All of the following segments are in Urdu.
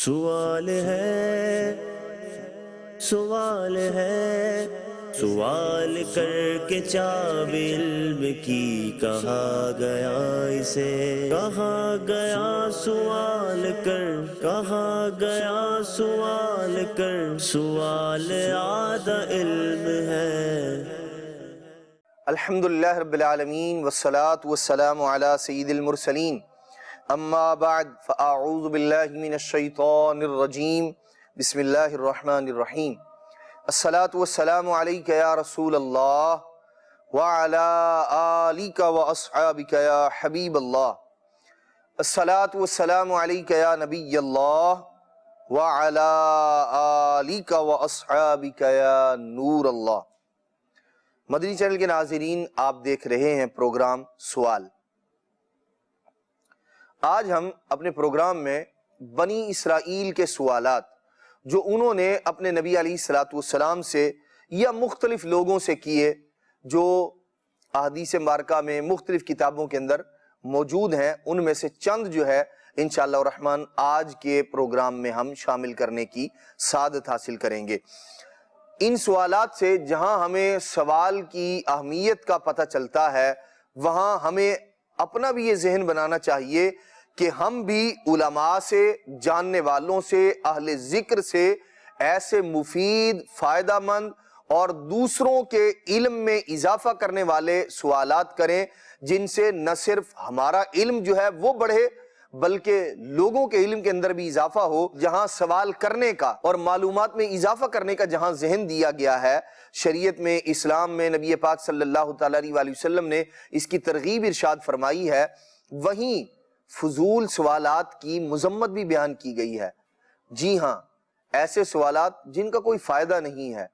سوال ہے سوال ہے سوال کر کے چاب علم کی کہا گیا اسے، کہا گیا سوال کر، کہا گیا سوال کر، سوال آدھا علم ہے۔ الحمدللہ رب العالمین والصلاة والسلام علی سید المرسلین، اما بعد فاعوذ باللہ من الشیطان الرجیم، بسم اللہ الرحمن الرحیم۔ الصلاة والسلام علیک یا رسول اللہ وعلی آلک واصحابک یا حبیب اللہ، الصلاة والسلام علیک یا نبی اللہ وعلی آلک واصحابک یا نور اللہ۔ مدنی چینل کے ناظرین، آپ دیکھ رہے ہیں پروگرام سوال۔ آج ہم اپنے پروگرام میں بنی اسرائیل کے سوالات جو انہوں نے اپنے نبی علیہ الصلوۃ والسلام سے یا مختلف لوگوں سے کیے، جو احادیث مبارکہ میں مختلف کتابوں کے اندر موجود ہیں، ان میں سے چند جو ہے انشاءاللہ الرحمن آج کے پروگرام میں ہم شامل کرنے کی سعادت حاصل کریں گے۔ ان سوالات سے جہاں ہمیں سوال کی اہمیت کا پتہ چلتا ہے، وہاں ہمیں اپنا بھی یہ ذہن بنانا چاہیے کہ ہم بھی علماء سے، جاننے والوں سے، اہل ذکر سے ایسے مفید، فائدہ مند اور دوسروں کے علم میں اضافہ کرنے والے سوالات کریں، جن سے نہ صرف ہمارا علم جو ہے وہ بڑھے بلکہ لوگوں کے علم کے اندر بھی اضافہ ہو۔ جہاں سوال کرنے کا اور معلومات میں اضافہ کرنے کا جہاں ذہن دیا گیا ہے، شریعت میں، اسلام میں نبی پاک صلی اللہ تعالیٰ علیہ وسلم نے اس کی ترغیب ارشاد فرمائی ہے، وہیں فضول سوالات کی مذمت بھی بیان کی گئی ہے۔ جی ہاں، ایسے سوالات جن کا کوئی فائدہ نہیں ہے،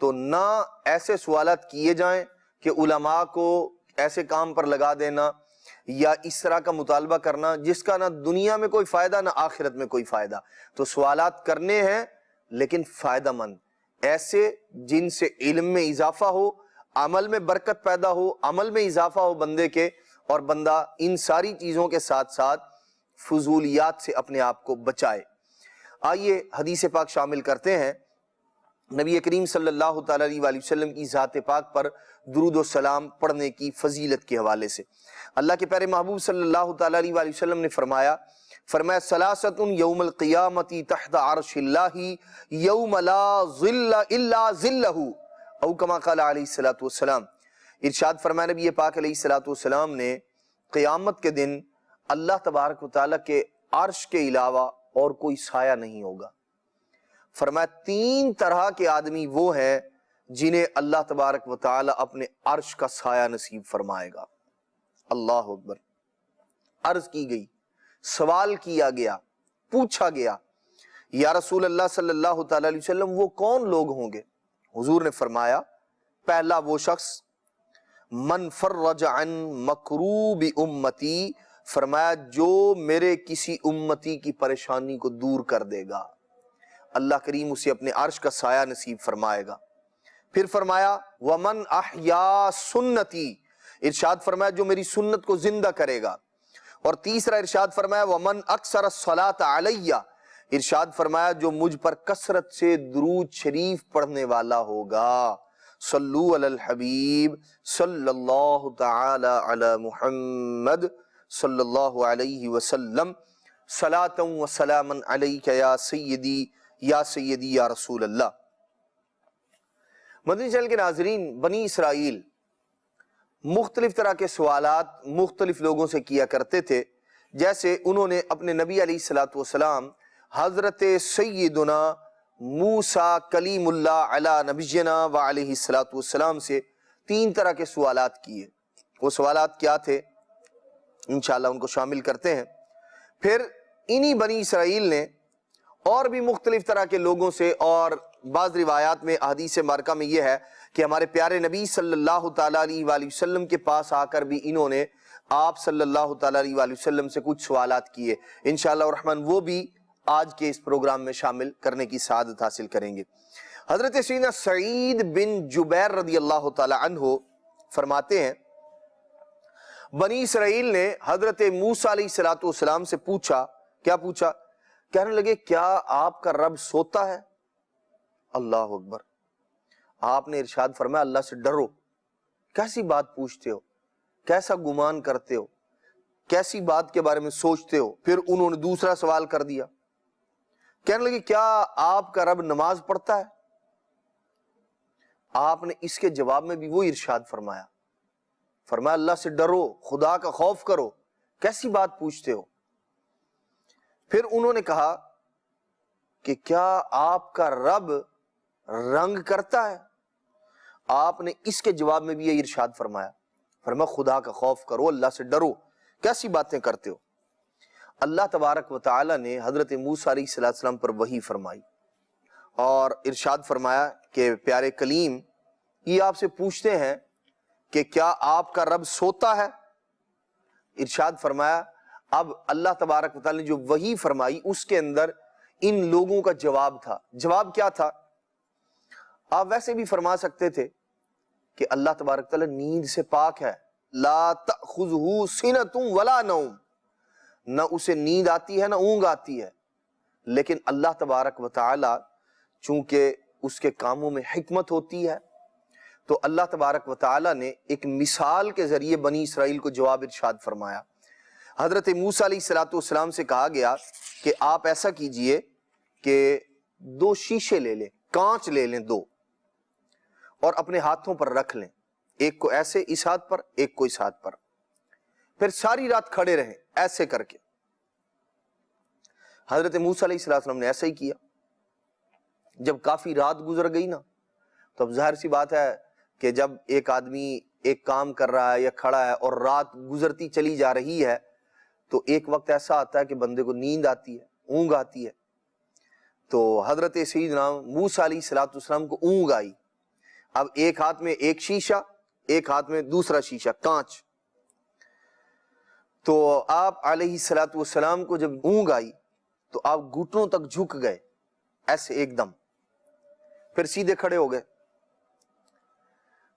تو نہ ایسے سوالات کیے جائیں کہ علماء کو ایسے کام پر لگا دینا یا اس طرح کا مطالبہ کرنا جس کا نہ دنیا میں کوئی فائدہ نہ آخرت میں کوئی فائدہ۔ تو سوالات کرنے ہیں لیکن فائدہ مند، ایسے جن سے علم میں اضافہ ہو، عمل میں برکت پیدا ہو، عمل میں اضافہ ہو بندے کے، اور بندہ ان ساری چیزوں کے ساتھ ساتھ فضولیات سے اپنے آپ کو بچائے۔ آئیے حدیث پاک شامل کرتے ہیں نبی کریم صلی اللہ تعالیٰ علیہ وسلم کی ذات پاک پر درود و سلام پڑھنے کی فضیلت کے حوالے سے۔ اللہ کے پیارے محبوب صلی اللہ تعالیٰ علیہ وسلم نے فرمایا ثلاثۃ یوم القیامت تحت عرش اللہ یوم لا ظل الا ظلہ، او کما قال علیہ الصلوۃ والسلام۔ ارشاد فرمایا نبی پاک علیہ الصلوۃ والسلام نے، قیامت کے دن اللہ تبارک و تعالیٰ کے عرش کے علاوہ اور کوئی سایہ نہیں ہوگا۔ فرمایا تین طرح کے آدمی وہ ہیں جنہیں اللہ تبارک و تعالیٰ اپنے عرش کا سایہ نصیب فرمائے گا۔ اللہ اکبر۔ عرض کی گئی، سوال کیا گیا، پوچھا گیا، یا رسول اللہ صلی اللہ تعالیٰ علیہ وسلم وہ کون لوگ ہوں گے؟ حضور نے فرمایا، پہلا وہ شخص من فرج عن مکروب امتی، فرمایا جو میرے کسی امتی کی پریشانی کو دور کر دے گا، اللہ کریم اسے اپنے عرش کا سایہ نصیب فرمائے گا۔ پھر فرمایا ومن احیا سنتی، ارشاد فرمایا جو میری سنت کو زندہ کرے گا۔ اور تیسرا ارشاد فرمایا ومن اکثر الصلاۃ علیہ، ارشاد فرمایا جو مجھ پر کثرت سے درود شریف پڑھنے والا ہوگا۔ صلو علی الحبیب صلی اللہ تعالی علی محمد صلی اللہ علیہ وسلم، صلاۃ و سلاما علیک یا سیدی یا سیدی یا رسول اللہ۔ مدنی چینل کے ناظرین، بنی اسرائیل مختلف طرح کے سوالات مختلف لوگوں سے کیا کرتے تھے، جیسے انہوں نے اپنے نبی علیہ الصلوۃ والسلام حضرت سیدنا موسیٰ کلیم اللہ علی نبینا و علیہ الصلوۃ والسلام سے تین طرح کے سوالات کیے۔ وہ سوالات کیا تھے؟ انشاءاللہ ان کو شامل کرتے ہیں۔ پھر انہی بنی اسرائیل نے اور بھی مختلف طرح کے لوگوں سے، اور بعض روایات میں احادیث مبارکہ میں یہ ہے کہ ہمارے پیارے نبی صلی اللہ تعالیٰ علیہ وآلہ وسلم کے پاس آ کر بھی انہوں نے آپ صلی اللہ تعالیٰ علیہ وآلہ وسلم سے کچھ سوالات کیے۔ انشاءاللہ الرحمن وہ بھی آج کے اس پروگرام میں شامل کرنے کی سعادت حاصل کریں گے۔ حضرت سیدنا سعید بن جبیر رضی اللہ تعالیٰ عنہ فرماتے ہیں، بنی اسرائیل نے حضرت موسیٰ علیہ السلام سے پوچھا، کیا پوچھا کہنے لگے کیا آپ کا رب سوتا ہے؟ اللہ اکبر۔ آپ نے ارشاد فرمایا اللہ سے ڈرو، کیسی بات پوچھتے ہو، کیسا گمان کرتے ہو، کیسی بات کے بارے میں سوچتے ہو؟ پھر انہوں نے دوسرا سوال کر دیا، کہنے لگے کیا آپ کا رب نماز پڑھتا ہے؟ آپ نے اس کے جواب میں بھی وہ ارشاد فرمایا، فرمایا اللہ سے ڈرو، خدا کا خوف کرو، کیسی بات پوچھتے ہو؟ پھر انہوں نے کہا کہ کیا آپ کا رب رنگ کرتا ہے؟ آپ نے اس کے جواب میں بھی یہ ارشاد فرمایا، فرمایا خدا کا خوف کرو، اللہ سے ڈرو، کیسی باتیں کرتے ہو؟ اللہ تبارک و تعالی نے حضرت موسیٰ علیہ السلام پر وحی فرمائی اور ارشاد فرمایا کہ پیارے کلیم یہ آپ سے پوچھتے ہیں کہ کیا آپ کا رب سوتا ہے؟ ارشاد فرمایا اب اللہ تبارک و تعالی نے جو وحی فرمائی اس کے اندر ان لوگوں کا جواب تھا۔ جواب کیا تھا؟ آپ ویسے بھی فرما سکتے تھے کہ اللہ تبارک و تعالی نیند سے پاک ہے، لا تأخذہ سنۃ ولا نوم، نہ اسے نیند آتی ہے نہ اونگ آتی ہے، لیکن اللہ تبارک و تعالی چونکہ اس کے کاموں میں حکمت ہوتی ہے تو اللہ تبارک و تعالی نے ایک مثال کے ذریعے بنی اسرائیل کو جواب ارشاد فرمایا۔ حضرت موسیٰ علیہ السلام سے کہا گیا کہ آپ ایسا کیجئے کہ 2 شیشے لے لیں، کانچ لے لیں 2، اور اپنے ہاتھوں پر رکھ لیں، ایک کو ایسے اس ہاتھ پر، ایک کو اس ہاتھ پر، پھر ساری رات کھڑے رہیں ایسے کر کے۔ حضرت موسیٰ علیہ السلام نے ایسا ہی کیا۔ جب کافی رات گزر گئی نا تو اب ظاہر سی بات ہے کہ جب ایک آدمی ایک کام کر رہا ہے یا کھڑا ہے اور رات گزرتی چلی جا رہی ہے تو ایک وقت ایسا آتا ہے کہ بندے کو نیند آتی ہے، اونگ آتی ہے۔ تو حضرت سیدنا موسیٰ علیہ السلام کو اونگ آئی۔ اب ایک ہاتھ میں ایک شیشہ، ایک ہاتھ میں دوسرا شیشہ کانچ۔ تو آپ علیہ السلام کو جب اونگ آئی تو آپ گھٹنوں تک جھک گئے ایسے ایک دم، پھر سیدھے کھڑے ہو گئے۔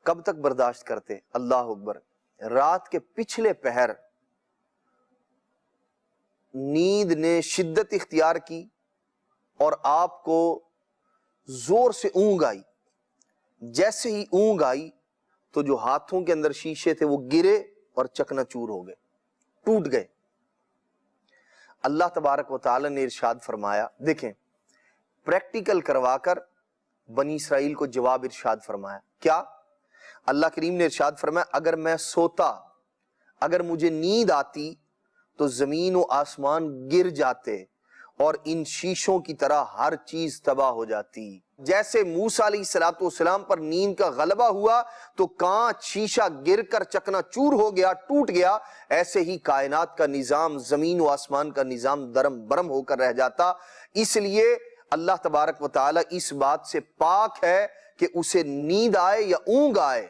کب تک برداشت کرتے؟ اللہ اکبر۔ رات کے پچھلے پہر نیند نے شدت اختیار کی اور آپ کو زور سے اونگ آئی۔ جیسے ہی اونگ آئی تو جو ہاتھوں کے اندر شیشے تھے وہ گرے اور چکنا چور ہو گئے، ٹوٹ گئے۔ اللہ تبارک و تعالی نے ارشاد فرمایا، دیکھیں پریکٹیکل کروا کر بنی اسرائیل کو جواب ارشاد فرمایا۔ کیا؟ اللہ کریم نے ارشاد فرمایا اگر میں سوتا، اگر مجھے نیند آتی تو زمین و آسمان گر جاتے اور ان شیشوں کی طرح ہر چیز تباہ ہو جاتی۔ جیسے موسیٰ علیہ السلام پر نیند کا غلبہ ہوا تو کانچ شیشہ گر کر چکنا چور ہو گیا، ٹوٹ گیا، ایسے ہی کائنات کا نظام، زمین و آسمان کا نظام درم برم ہو کر رہ جاتا۔ اس لیے اللہ تبارک و تعالی اس بات سے پاک ہے کہ اسے نیند آئے یا اونگ آئے،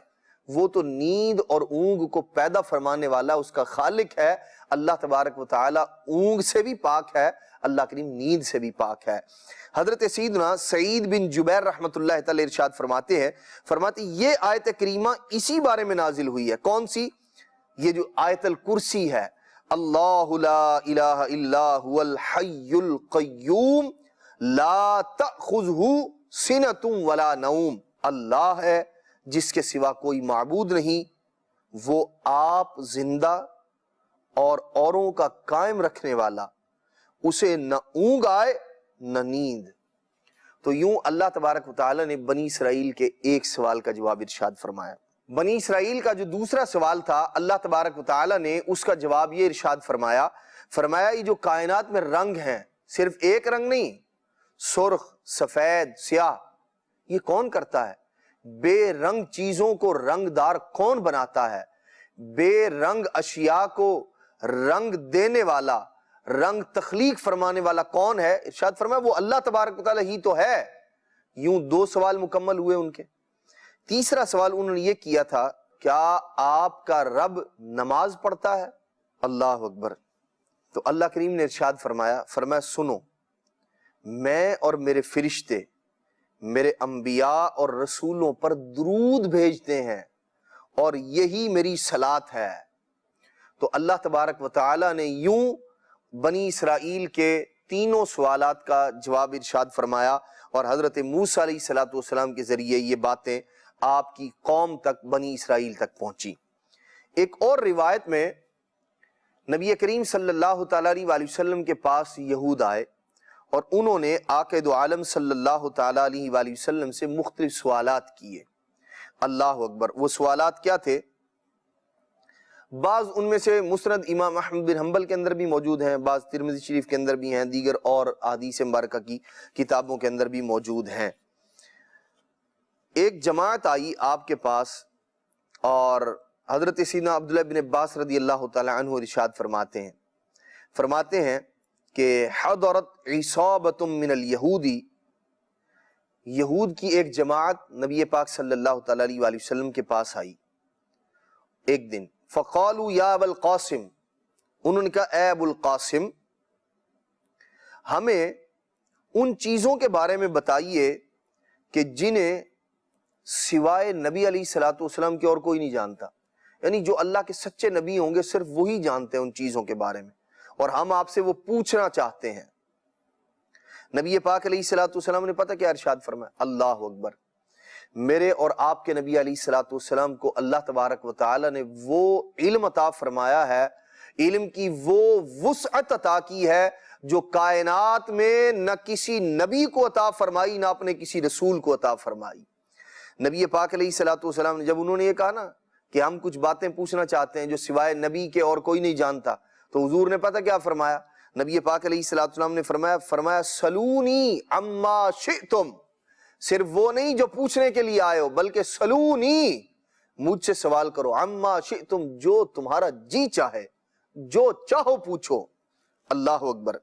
وہ تو نیند اور اونگ کو پیدا فرمانے والا اس کا خالق ہے۔ اللہ تبارک و تعالی اونگ سے بھی پاک ہے، اللہ کریم نیند سے بھی پاک ہے۔ حضرت سیدنا سعید بن جبیر رحمت اللہ تعالی ارشاد فرماتے ہیں، فرماتے یہ آیت کریمہ اسی بارے میں نازل ہوئی ہے۔ کون سی؟ یہ جو آیت الکرسی ہے، اللہ لا الہ الا هو الحی القیوم لا تأخذہ سنۃ ولا نوم، اللہ ہے جس کے سوا کوئی معبود نہیں، وہ آپ زندہ اور اوروں کا قائم رکھنے والا، اسے نہ اونگ آئے نہ نیند۔ تو یوں اللہ تبارک و تعالی نے بنی اسرائیل کے ایک سوال کا جواب ارشاد فرمایا۔ بنی اسرائیل کا جو دوسرا سوال تھا اللہ تبارک و تعالی نے اس کا جواب یہ ارشاد فرمایا، فرمایا یہ جو کائنات میں رنگ ہیں، صرف ایک رنگ نہیں، سرخ، سفید، سیاہ، یہ کون کرتا ہے؟ بے رنگ چیزوں کو رنگ دار کون بناتا ہے؟ بے رنگ اشیاء کو رنگ دینے والا، رنگ تخلیق فرمانے والا کون ہے؟ ارشاد فرمایا وہ اللہ تبارک و تعالی ہی تو ہے۔ یوں 2 سوال مکمل ہوئے ان کے۔ تیسرا سوال انہوں نے یہ کیا تھا، کیا آپ کا رب نماز پڑھتا ہے؟ اللہ اکبر۔ تو اللہ کریم نے ارشاد فرمایا، فرمایا سنو، میں اور میرے فرشتے میرے انبیاء اور رسولوں پر درود بھیجتے ہیں اور یہی میری صلات ہے۔ تو اللہ تبارک و تعالی نے یوں بنی اسرائیل کے تینوں سوالات کا جواب ارشاد فرمایا، اور حضرت موسیٰ علیہ الصلوۃ والسلام کے ذریعے یہ باتیں آپ کی قوم تک، بنی اسرائیل تک پہنچی۔ ایک اور روایت میں نبی کریم صلی اللہ تعالیٰ علیہ وسلم کے پاس یہود آئے اور انہوں نے آقا دو عالم صلی اللہ تعالیٰ علیہ وسلم سے مختلف سوالات کیے۔ اللہ اکبر! وہ سوالات کیا تھے؟ بعض ان میں سے مسند امام احمد بن حنبل کے اندر بھی موجود ہیں، بعض ترمذی شریف کے اندر بھی ہیں، دیگر اور احادیث مبارکہ کی کتابوں کے اندر بھی موجود ہیں۔ ایک جماعت آئی آپ کے پاس اور حضرت سیدنا عبداللہ بن عباس رضی اللہ تعالی عنہ ارشاد فرماتے ہیں کہ حضرت عصابۃ من الیہودی، یہود کی ایک جماعت نبی پاک صلی اللہ تعالی علیہ وسلم کے پاس آئی ایک دن۔ فقالوا یا ابا القاسم، انہوں نے کہا اے ابو القاسم، ہمیں ان چیزوں کے بارے میں بتائیے کہ جنہیں سوائے نبی علیہ الصلوۃ والسلام کے اور کوئی نہیں جانتا، یعنی جو اللہ کے سچے نبی ہوں گے صرف وہی جانتے ہیں ان چیزوں کے بارے میں، اور ہم آپ سے وہ پوچھنا چاہتے ہیں۔ نبی پاک علیہ الصلوۃ والسلام نے پتہ کیا ارشاد فرمایا؟ اللہ اکبر! میرے اور آپ کے نبی علیہ الصلوۃ والسلام کو اللہ تبارک و تعالی نے وہ علم عطا فرمایا ہے، علم کی وہ وسعت عطا کی ہے جو کائنات میں نہ کسی نبی کو عطا فرمائی، نہ اپنے کسی رسول کو عطا فرمائی۔ نبی پاک علیہ الصلوۃ والسلام نے جب انہوں نے یہ کہا نا کہ ہم کچھ باتیں پوچھنا چاہتے ہیں جو سوائے نبی کے اور کوئی نہیں جانتا، تو حضور نے پتہ کیا فرمایا؟ نبی پاک علیہ الصلوۃ والسلام نے فرمایا سلونی عما شئتم، صرف وہ نہیں جو پوچھنے کے لیے آئے ہو، بلکہ سلونی، مجھ سے سوال کرو، عما شئتم، جو تمہارا جی چاہے، جو چاہو پوچھو۔ اللہ اکبر!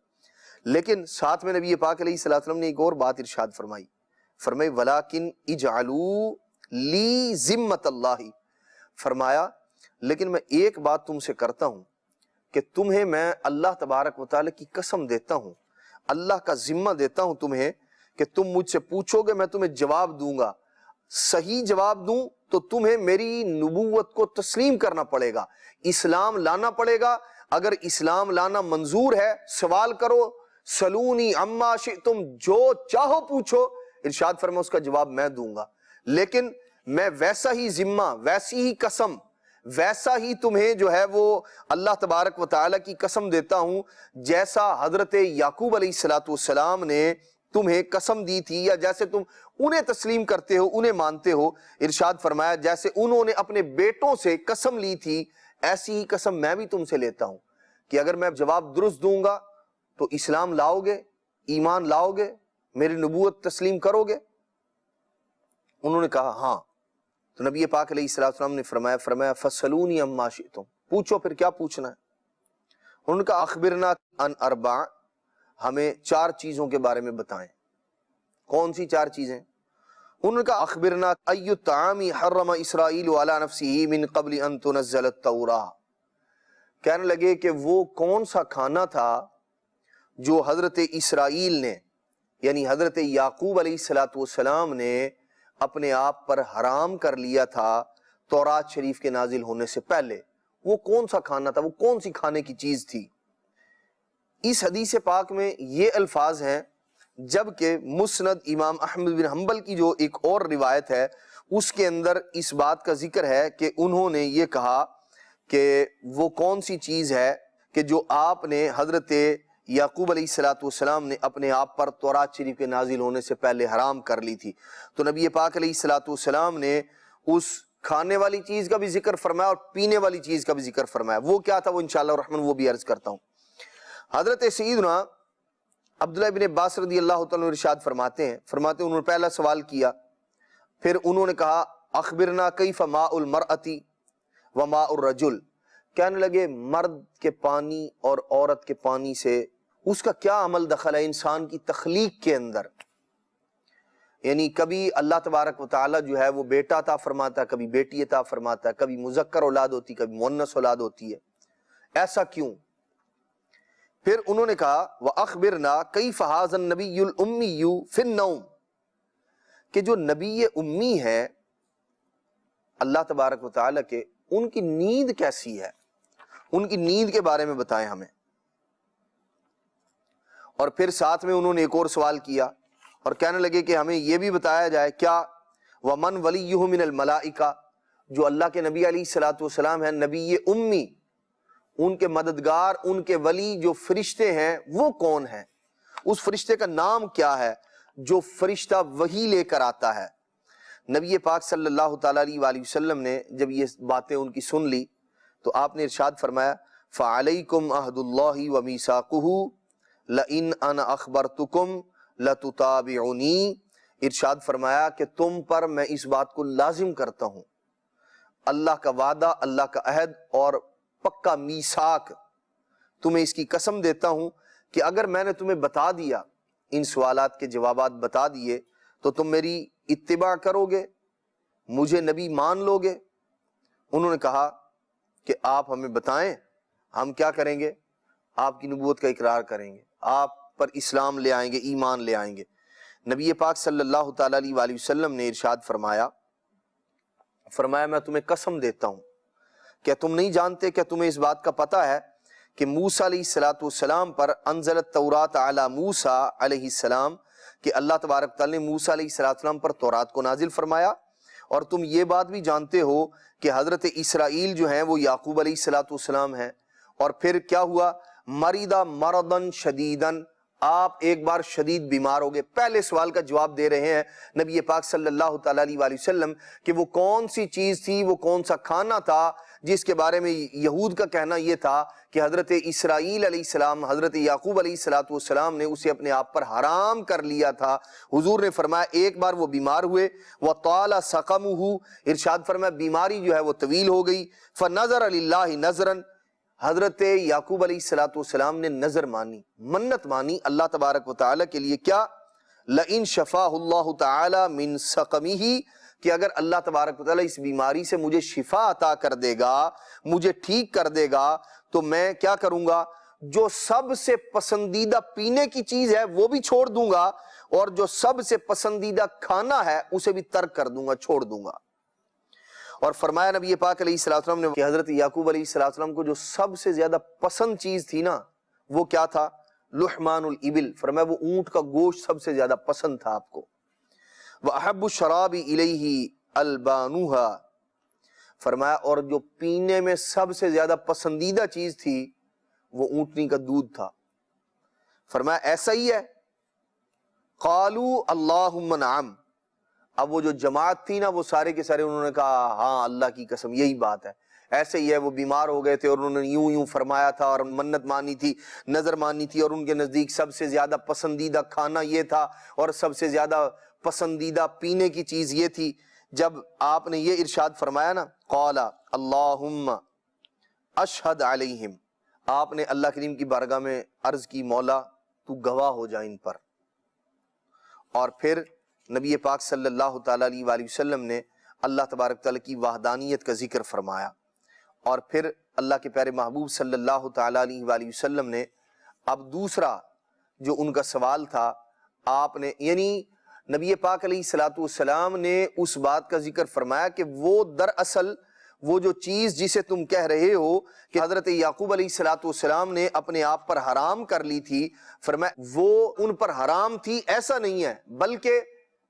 لیکن ساتھ میں نبی پاک علیہ الصلوۃ والسلام نے ایک اور بات ارشاد فرمائی وَلَكِنْ اجْعَلُوا لِي ذِمَّةَ اللَّهِ، فرمایا لیکن میں ایک بات تم سے کرتا ہوں کہ تمہیں میں اللہ تبارک و تعالی کی قسم دیتا ہوں، اللہ کا ذمہ دیتا ہوں تمہیں کہ تم مجھ سے پوچھو گے، میں تمہیں جواب دوں گا، صحیح جواب دوں تو تمہیں میری نبوت کو تسلیم کرنا پڑے گا، اسلام لانا پڑے گا۔ اگر اسلام لانا منظور ہے، سوال کرو، سلونی عما شئتم، جو چاہو پوچھو، ارشاد فرمایا اس کا جواب میں دوں گا، لیکن میں ویسا ہی ذمہ، ویسی ہی قسم، ویسا ہی تمہیں جو ہے وہ اللہ تبارک و تعالی کی قسم دیتا ہوں جیسا حضرت یعقوب علیہ الصلوۃ والسلام نے تمہیں قسم دی تھی، یا جیسے تم انہیں تسلیم کرتے ہو، انہیں مانتے ہو۔ ارشاد فرمایا جیسے انہوں نے اپنے بیٹوں سے قسم لی تھی، ایسی ہی قسم میں بھی تم سے لیتا ہوں کہ اگر میں جواب درست دوں گا تو اسلام لاؤ گے، ایمان لاؤ گے، میری نبوت تسلیم کرو گے؟ انہوں نے کہا ہاں۔ تو نبی پاک علیہ الصلوۃ والسلام نے فرمایا فسلونی عما شئتم، پوچھو، پھر کیا پوچھنا ہے؟ انہوں نے کہا اخبرنا عن اربع، ہمیں 4 چیزوں کے بارے میں بتائیں۔ کون سی 4 چیزیں؟ انہوں نے کہا اخبرنا ای الطعام حرم اسرائیل علی نفسہ من قبل ان تنزل التوراۃ، کہنے لگے کہ وہ کون سا کھانا تھا جو حضرت اسرائیل نے، یعنی حضرت یعقوب علیہ الصلوۃ والسلام نے اپنے آپ پر حرام کر لیا تھا تورات شریف کے نازل ہونے سے پہلے۔ وہ کون سا کھانا تھا، وہ کون سی کھانے کی چیز تھی؟ اس حدیث پاک میں یہ الفاظ ہیں، جبکہ مسند امام احمد بن حنبل کی جو ایک اور روایت ہے اس کے اندر اس بات کا ذکر ہے کہ انہوں نے یہ کہا کہ وہ کون سی چیز ہے کہ جو آپ نے حضرت یعقوب علیہ الصلوۃ والسلام نے اپنے آپ پر تورات شریف کے نازل ہونے سے پہلے حرام کر لی تھی۔ تو نبی پاک علیہ الصلوۃ والسلام نے اس کھانے والی چیز کا بھی ذکر فرمایا اور پینے والی چیز کا بھی ذکر فرمایا۔ وہ کیا تھا وہ انشاءاللہ الرحمن وہ بھی عرض کرتا ہوں۔ حضرت سیدنا عبداللہ بن عباس رضی اللہ تعالیٰ ارشاد فرماتے ہیں انہوں نے پہلا سوال کیا، پھر انہوں نے کہا اخبرنا کیف ماء المرأۃ و ماء الرجل، کہنے لگے مرد کے پانی اور عورت کے پانی سے اس کا کیا عمل دخل ہے انسان کی تخلیق کے اندر؟ یعنی کبھی اللہ تبارک و تعالی جو ہے وہ بیٹا عطا فرماتا ہے، کبھی بیٹی عطا فرماتا ہے، کبھی مذکر اولاد ہوتی ہے، کبھی مؤنث اولاد ہوتی ہے، ایسا کیوں؟ پھر انہوں نے کہا وَأَخْبِرْنَا كَيْفَ هَذَا النَّبِيُّ الْأُمِّيُّ فِي النَّوْمِ، کہ جو نبی امی ہے اللہ تبارک و تعالی کے، ان کی نیند کیسی ہے، ان کی نیند کے بارے میں بتائیں ہمیں۔ اور پھر ساتھ میں انہوں نے ایک اور سوال کیا اور کہنے لگے کہ ہمیں یہ بھی بتایا جائے کیا وَمَنْ وَلِيُّهُ مِنَ الْمَلَائِكَةِ، جو اللہ کے نبی علیہ الصلوۃ والسلام ہیں، نبی امی، ان کے مددگار، ان کے ولی جو فرشتے ہیں وہ کون ہیں؟ اس فرشتے کا نام کیا ہے جو فرشتہ وحی لے کر آتا ہے؟ نبی پاک صلی اللہ تعالیٰ علیہ وآلہ وسلم نے جب یہ باتیں ان کی سن لی تو آپ نے ارشاد فرمایا فَعَلَيْكُمْ عَهْدُ اللَّهِ وَمِيثَاقُهُ لَإِنْ أَنَا أَخْبَرْتُكُمْ لَتُتَابِعُونِي، ارشاد فرمایا کہ تم پر میں اس بات کو لازم کرتا ہوں، اللہ کا وعدہ، اللہ کا عہد اور پکا میثاق، تمہیں اس کی قسم دیتا ہوں کہ اگر میں نے تمہیں بتا دیا، ان سوالات کے جوابات بتا دیے، تو تم میری اتباع کرو گے، مجھے نبی مان لو گے؟ انہوں نے کہا کہ آپ ہمیں بتائیں، ہم کیا کریں گے؟ آپ کی نبوت کا اقرار کریں گے، آپ پر اسلام لے آئیں گے، ایمان لے آئیں گے۔ نبی پاک صلی اللہ تعالیٰ علیہ وآلہ وسلم نے ارشاد فرمایا میں تمہیں قسم دیتا ہوں، کیا تم نہیں جانتے، کیا تمہیں اس بات کا پتہ ہے کہ موسیٰ علیہ السلام پر انزلت توراۃ علی موسیٰ علیہ السلام، کہ اللہ تبارک تعالیٰ نے موسیٰ علیہ السلام پر تورات کو نازل فرمایا، اور تم یہ بات بھی جانتے ہو کہ حضرت اسرائیل جو ہیں وہ یعقوب علیہ السلام ہیں، اور پھر کیا ہوا؟ مریدا مرضاً شدیداً، آپ ایک بار شدید بیمار ہو گئے۔ پہلے سوال کا جواب دے رہے ہیں نبی پاک صلی اللہ تعالیٰ علیہ وآلہ وسلم کہ وہ کون سی چیز تھی، وہ کون سا کھانا تھا جس کے بارے میں یہود کا کہنا یہ تھا کہ حضرت اسرائیل علیہ السلام، حضرت یعقوب علیہ السلام نے اسے اپنے آپ پر حرام کر لیا تھا۔ حضور نے فرمایا ایک بار وہ بیمار ہوئے، وَطَالَ سَقَمُهُ، ارشاد فرمایا بیماری جو ہے وہ طویل ہو گئی، فَنَظَرَ لِلَّهِ نَظْرًا، حضرت یعقوب علیہ السلام نے نظر مانی، منت مانی اللہ تبارک و تعالیٰ کے لیے، کیا؟ لَإِن شَفَاهُ اللَّهُ تَعَالَى مِن سَقَمِهِ، کہ اگر اللہ تبارک و تعالیٰ اس بیماری سے مجھے شفا عطا کر دے گا، مجھے ٹھیک کر دے گا، تو میں کیا کروں گا؟ جو سب سے پسندیدہ پینے کی چیز ہے وہ بھی چھوڑ دوں گا، اور جو سب سے پسندیدہ کھانا ہے اسے بھی ترک کر دوں گا، چھوڑ دوں گا۔ اور فرمایا نبی پاک علیہ السلام نے کہ حضرت یعقوب علیہ السلام کو جو سب سے زیادہ پسند چیز تھی نا، وہ کیا تھا؟ لحمان الابل، فرمایا وہ اونٹ کا گوشت سب سے زیادہ پسند تھا آپ کو۔ وَأَحَبُّ الشَّرَابِ إِلَيْهِ أَلْبَانُهَا، فرمایا اور جو پینے میں سب سے زیادہ پسندیدہ چیز تھی وہ اونٹنی کا دودھ تھا۔ فرمایا ایسا ہی ہے؟ قالوا اللہم نعم، اب وہ جو جماعت تھی نا وہ سارے کے سارے انہوں نے کہا ہاں اللہ کی قسم یہی بات ہے، ایسے ہی ہے، وہ بیمار ہو گئے تھے اور انہوں نے یوں فرمایا تھا اور منت مانی تھی، نظر مانی تھی، اور ان کے نزدیک سب سے زیادہ پسندیدہ کھانا یہ تھا اور سب سے زیادہ پسندیدہ پینے کی چیز یہ تھی۔ جب آپ نے یہ ارشاد فرمایا نا قال اللہم اشہد علیہم، آپ نے اللہ کریم کی بارگاہ میں عرض کی مولا تو گواہ ہو جا ان پر، اور پھر نبی پاک صلی اللہ تعالیٰ علیہ وآلہ وسلم نے اللہ تبارک تعالیٰ کی وحدانیت کا ذکر فرمایا، اور پھر اللہ کے پیارے محبوب صلی اللہ تعالیٰ علیہ وآلہ وسلم نے اب دوسرا جو ان کا سوال تھا، آپ نے یعنی نبی پاک علیہ السلام نے اس بات کا ذکر فرمایا کہ وہ دراصل وہ جو چیز جسے تم کہہ رہے ہو کہ حضرت یعقوب علیہ السلام نے اپنے آپ پر حرام کر لی تھی، فرمایا وہ ان پر حرام تھی ایسا نہیں ہے، بلکہ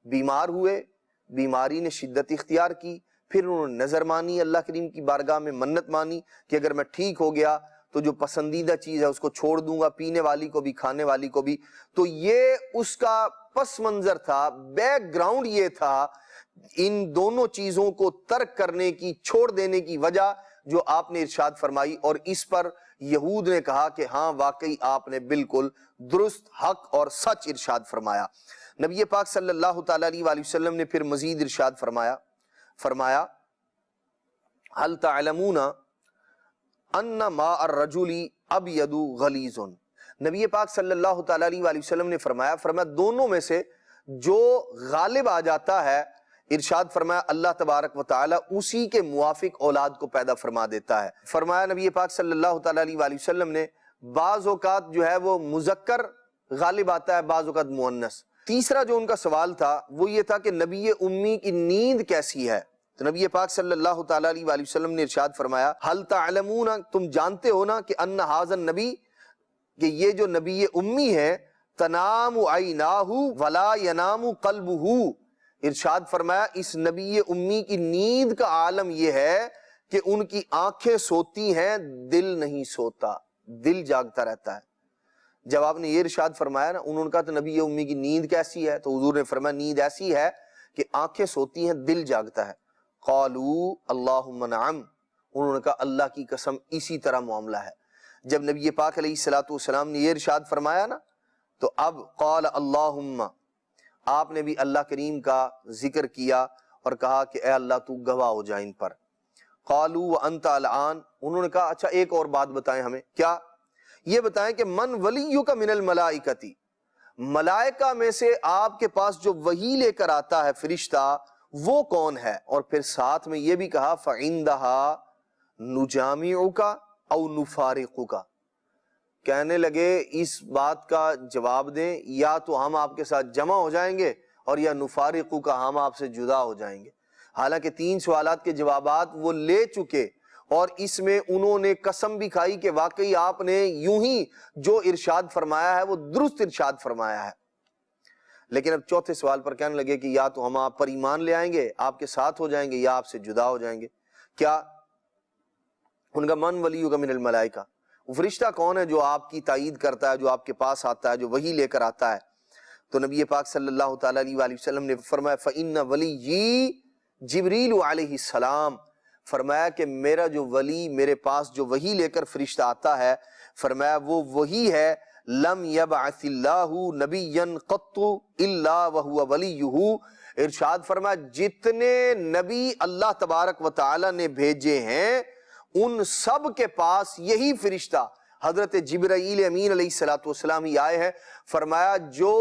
بیمار ہوئے، بیماری نے شدت اختیار کی، پھر انہوں نے نظر مانی، اللہ کریم کی بارگاہ میں منت مانی کہ اگر میں ٹھیک ہو گیا تو جو پسندیدہ چیز ہے اس کو چھوڑ دوں گا، پینے والی کو بھی کھانے والی کو بھی۔ تو یہ اس کا پس منظر تھا، بیک گراؤنڈ یہ تھا ان دونوں چیزوں کو ترک کرنے کی، چھوڑ دینے کی وجہ جو آپ نے ارشاد فرمائی، اور اس پر یہود نے کہا کہ ہاں واقعی آپ نے بالکل درست، حق اور سچ ارشاد فرمایا۔ نبی پاک صلی اللہ تعالیٰ علیہ وآلہ وسلم نے پھر مزید ارشاد فرمایا هل تعلمون ان ماء الرجل ابيض غلیظ، نبی پاک صلی اللہ تعالیٰ علیہ وآلہ وسلم نے فرمایا دونوں میں سے جو غالب آ جاتا ہے، ارشاد فرمایا اللہ تبارک و تعالیٰ اسی کے موافق اولاد کو پیدا فرما دیتا ہے۔ فرمایا نبی پاک صلی اللہ تعالیٰ علیہ وآلہ وسلم نے بعض اوقات جو ہے وہ مذکر غالب آتا ہے، بعض اوقات مؤنث۔ تیسرا جو ان کا سوال تھا وہ یہ تھا کہ نبی امی کی نیند کیسی ہے؟ تو نبی پاک صلی اللہ تعالیٰ علیہ وآلہ وسلم نے ارشاد فرمایا هل تعلمون، تم جانتے ہو نا کہ ان ھذا النبی، کہ یہ جو نبی امی ہے تنام عیناہ ولا ینام قلبہ، ارشاد فرمایا اس نبی امی کی نیند کا عالم یہ ہے کہ ان کی آنکھیں سوتی ہیں، دل نہیں سوتا، دل جاگتا رہتا ہے۔ جب آپ نے یہ ارشاد فرمایا نا، انہوں نے کہا تو نبی امی کی نیند کیسی ہے؟ تو حضور نے فرمایا نیند ایسی ہے کہ آنکھیں سوتی ہیں، دل جاگتا ہے۔ قالوا اللہم نعم، انہوں نے کہا اللہ کی قسم اسی طرح معاملہ ہے۔ جب نبی پاک علیہ الصلوۃ والسلام نے یہ ارشاد فرمایا نا، تو اب قال اللہم، آپ نے بھی اللہ کریم کا ذکر کیا اور کہا کہ اے اللہ تو گواہ ہو جائے ان پر۔ قالوا وانت الان، انہوں نے کہا اچھا ایک اور بات بتائیں ہمیں، کیا؟ یہ بتائیں کہ من ولیک من الملائکتی، ملائکہ میں سے آپ کے پاس جو وحی لے کر آتا ہے فرشتہ وہ کون ہے؟ اور پھر ساتھ میں یہ بھی کہا فَعِندَهَا نُجَامِعُكَ أَوْ نُفَارِقُكَ، کہنے لگے اس بات کا جواب دیں، یا تو ہم آپ کے ساتھ جمع ہو جائیں گے اور یا نفارقُكَ، ہم آپ سے جدا ہو جائیں گے۔ حالانکہ 3 سوالات کے جوابات وہ لے چکے، اور اس میں انہوں نے قسم بھی کھائی کہ واقعی آپ نے یوں ہی جو ارشاد فرمایا ہے وہ درست ارشاد فرمایا ہے۔ لیکن اب چوتھے سوال پر کہنے لگے کہ یا تو ہم آپ پر ایمان لے آئیں گے، آپ کے ساتھ ہو جائیں گے، یا آپ سے جدا ہو جائیں گے۔ کیا؟ ان کا من ولیک من الملائکہ، فرشتہ کون ہے جو آپ کی تائید کرتا ہے، جو آپ کے پاس آتا ہے، جو وحی لے کر آتا ہے؟ تو نبی پاک صلی اللہ تعالیٰ علیہ وآلہ وسلم نے فرمایا فَإِنَّ وَلِيِّ جبریل علیہ السلام، فرمایا کہ میرا جو ولی میرے پاس جو وحی لے کر فرشتہ آتا ہے، فرمایا وہ وہی ہے لم یبعث اللہ نبیا قط الا وهو ولیہ، ارشاد فرمایا جتنے نبی اللہ تبارک و تعالی نے بھیجے ہیں ان سب کے پاس یہی فرشتہ حضرت جبرائیل امین علیہ السلام ہی آئے ہیں۔ فرمایا جو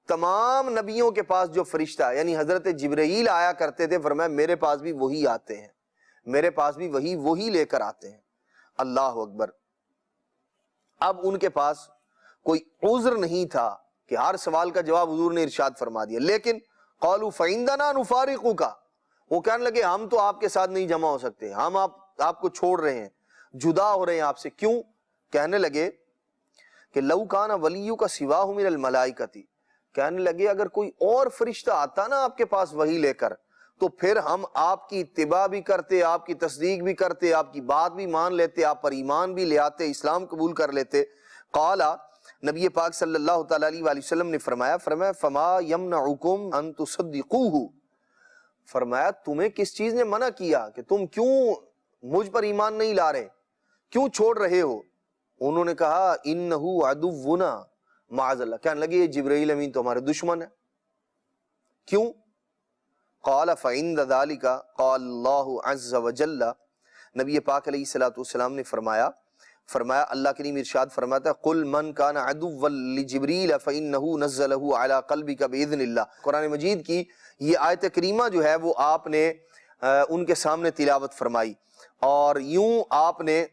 تمام نبیوں کے پاس جو فرشتہ یعنی حضرت جبرائیل آیا کرتے تھے، فرمایا میرے پاس بھی وہی آتے ہیں، میرے پاس بھی وہی لے کر آتے ہیں۔ اللہ اکبر۔ اب ان کے پاس کوئی عذر نہیں تھا کہ ہر سوال کا جواب حضور نے ارشاد فرما دیا، لیکن قالوا فعندنا نفارقک، وہ کہنے لگے ہم تو آپ کے ساتھ نہیں جمع ہو سکتے، ہم آپ کو چھوڑ رہے ہیں، جدا ہو رہے ہیں آپ سے۔ کیوں؟ کہنے لگے کہ لو کان ولیک سواہ من الملائکۃ، کہنے لگے اگر کوئی اور فرشتہ آتا نا آپ کے پاس وحی لے کر تو پھر ہم آپ کی اتباع بھی کرتے، آپ کی تصدیق بھی کرتے، آپ کی بات بھی مان لیتے، آپ پر ایمان بھی لے آتے، اسلام قبول کر لیتے۔ قال، نبی پاک صلی اللہ تعالیٰ علیہ وآلہ وسلم نے فرمایا فما یمنعکم ان تصدقوہ، فرمایا تمہیں کس چیز نے منع کیا کہ تم کیوں مجھ پر ایمان نہیں لا رہے، کیوں چھوڑ رہے ہو؟ انہوں نے کہا انہ عدونا معاذ اللہ، کہنے لگے یہ جبرائیل امین تو ہمارے دشمن ہے۔ کیوں؟ قال فعند ذلك قال اللہ عز وجل، نبی پاک علیہ الصلوۃ والسلام نے فرمایا اللہ کریم ارشاد فرماتا ہے قل من کان عدوا لجبریل فانہ نزلہ علی قلبک باذن اللہ۔ قرآن مجید کی یہ آیت کریمہ جو ہے وہ آپ نے ان کے سامنے تلاوت فرمائی، اور یوں آپ نے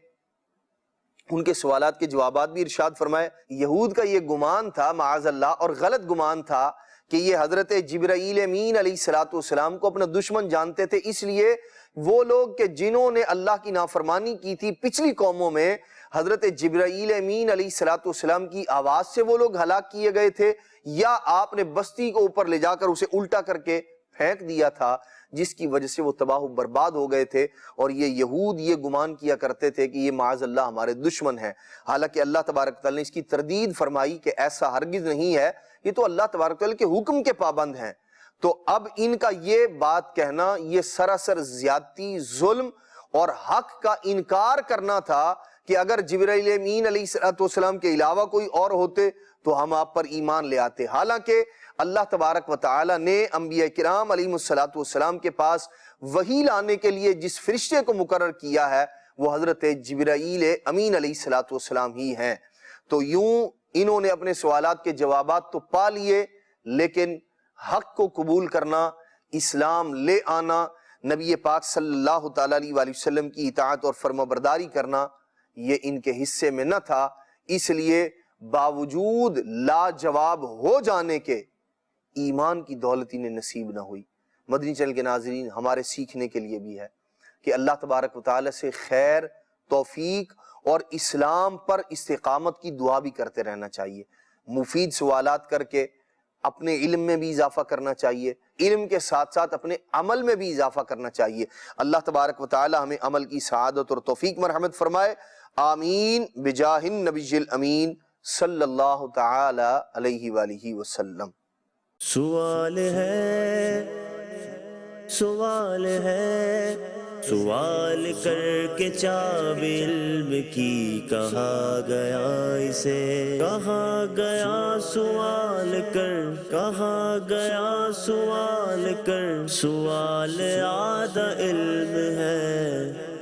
ان کے سوالات کے جوابات بھی ارشاد فرمائے۔ یہود کا یہ گمان تھا معاذ اللہ، اور غلط گمان تھا کہ یہ حضرت جبرائیل امین علیہ السلام کو اپنا دشمن جانتے تھے، اس لیے وہ لوگ کہ جنہوں نے اللہ کی نافرمانی کی تھی پچھلی قوموں میں، حضرت جبرائیل امین علیہ السلام کی آواز سے وہ لوگ ہلاک کیے گئے تھے، یا آپ نے بستی کو اوپر لے جا کر اسے الٹا کر کے پھینک دیا تھا، جس کی وجہ سے وہ تباہ و برباد ہو گئے تھے۔ اور یہ یہود یہ گمان کیا کرتے تھے کہ یہ معاذ اللہ ہمارے دشمن ہیں، حالانکہ اللہ تبارک تعالیٰ نے اس کی تردید فرمائی کہ ایسا ہرگز نہیں ہے، یہ تو اللہ تبارک تعالیٰ کے حکم کے پابند ہیں۔ تو اب ان کا یہ بات کہنا یہ سراسر زیادتی، ظلم اور حق کا انکار کرنا تھا کہ اگر جبرائیل امین علیہ السلام کے علاوہ کوئی اور ہوتے تو ہم آپ پر ایمان لے آتے۔ حالانکہ اللہ تبارک و تعالی نے انبیاء کرام علیہ السلام کے پاس وحی لانے کے لیے جس فرشتے کو مقرر کیا ہے وہ حضرت جبرائیل امین علیہ السلام ہی ہیں۔ تو یوں انہوں نے اپنے سوالات کے جوابات تو پا لیے، لیکن حق کو قبول کرنا، اسلام لے آنا، نبی پاک صلی اللہ تعالیٰ علیہ وآلہ وسلم کی اطاعت اور فرمانبرداری کرنا یہ ان کے حصے میں نہ تھا۔ اس لیے باوجود لاجواب ہو جانے کے ایمان کی دولت انہیں نصیب نہ ہوئی۔ مدنی چینل کے ناظرین، ہمارے سیکھنے کے لیے بھی ہے کہ اللہ تبارک و تعالی سے خیر، توفیق اور اسلام پر استقامت کی دعا بھی کرتے رہنا چاہیے۔ مفید سوالات کر کے اپنے علم میں بھی اضافہ کرنا چاہیے، علم کے ساتھ ساتھ اپنے عمل میں بھی اضافہ کرنا چاہیے۔ اللہ تبارک و تعالی ہمیں عمل کی سعادت اور توفیق مرحمت فرمائے، آمین بجاہ النبی الامین صلی اللہ تعالی علیہ وآلہ وسلم۔ سوال ہے، سوال ہے، سوال کر کے چاب علم کی کہا گیا اسے، کہا گیا سوال کر، کہا گیا سوال کر، سوال آدھا علم ہے۔